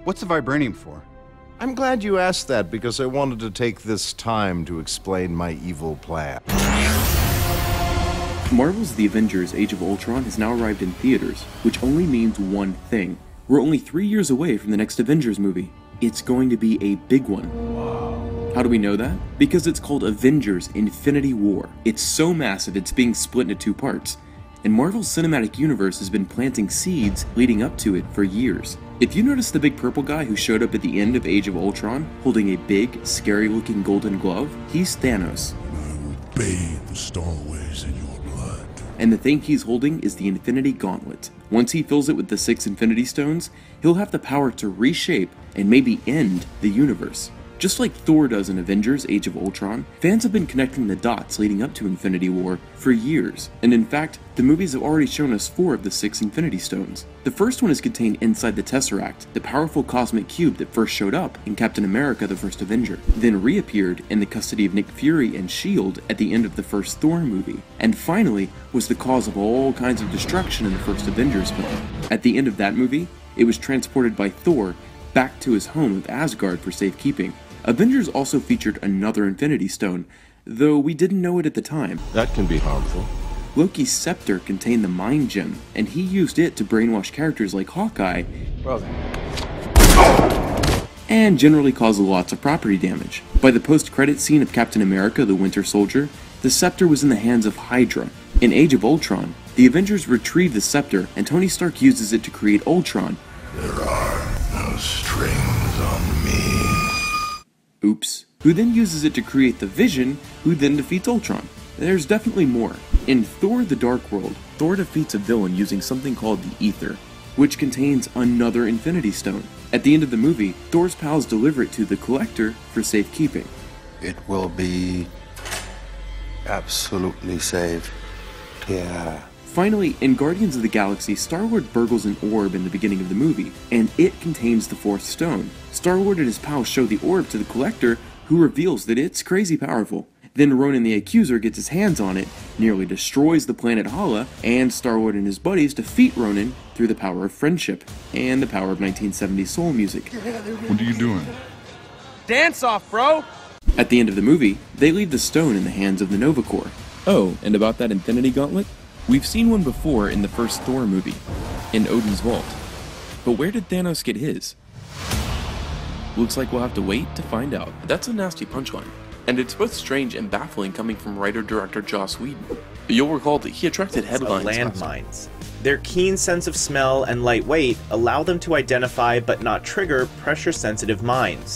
What's the vibranium for? I'm glad you asked that because I wanted to take this time to explain my evil plan. Marvel's The Avengers Age of Ultron has now arrived in theaters, which only means one thing. We're only 3 years away from the next Avengers movie. It's going to be a big one. How do we know that? Because it's called Avengers Infinity War. It's so massive it's being split into 2 parts. And Marvel's cinematic universe has been planting seeds leading up to it for years. If you notice the big purple guy who showed up at the end of Age of Ultron, holding a big, scary-looking golden glove, he's Thanos. I will bathe the starways in your blood. And the thing he's holding is the Infinity Gauntlet. Once he fills it with the 6 Infinity Stones, he'll have the power to reshape and maybe end the universe. Just like Thor does in Avengers Age of Ultron, fans have been connecting the dots leading up to Infinity War for years, and in fact, the movies have already shown us 4 of the 6 Infinity Stones. The first one is contained inside the Tesseract, the powerful cosmic cube that first showed up in Captain America the First Avenger, then reappeared in the custody of Nick Fury and S.H.I.E.L.D. at the end of the first Thor movie, and finally was the cause of all kinds of destruction in the first Avengers film. At the end of that movie, it was transported by Thor back to his home of Asgard for safekeeping. Avengers also featured another Infinity Stone, though we didn't know it at the time. That can be harmful. Loki's Scepter contained the Mind Gem, and he used it to brainwash characters like Hawkeye, Well then. and generally cause lots of property damage. By the post-credit scene of Captain America the Winter Soldier, the Scepter was in the hands of Hydra. In Age of Ultron, the Avengers retrieve the Scepter, and Tony Stark uses it to create Ultron. There are no strings on me. Oops. Who then uses it to create the Vision, who then defeats Ultron. There's definitely more. In Thor the Dark World, Thor defeats a villain using something called the Ether, which contains another Infinity Stone. At the end of the movie, Thor's pals deliver it to the Collector for safekeeping. It will be absolutely safe. Yeah. Finally, in Guardians of the Galaxy, Star-Lord burgles an orb in the beginning of the movie, and it contains the 4th stone. Star-Lord and his pals show the orb to the Collector, who reveals that it's crazy powerful. Then Ronan the Accuser gets his hands on it, nearly destroys the planet Hala, and Star-Lord and his buddies defeat Ronan through the power of friendship, and the power of 1970s soul music. What are you doing? Dance off, bro! At the end of the movie, they leave the stone in the hands of the Nova Corps. Oh, and about that Infinity Gauntlet? We've seen one before in the first Thor movie, in Odin's Vault. But where did Thanos get his? Looks like we'll have to wait to find out. That's a nasty punchline, and it's both strange and baffling coming from writer-director Joss Whedon. You'll recall that he attracted headlines. Landmines. Their keen sense of smell and light weight allow them to identify but not trigger pressure-sensitive mines.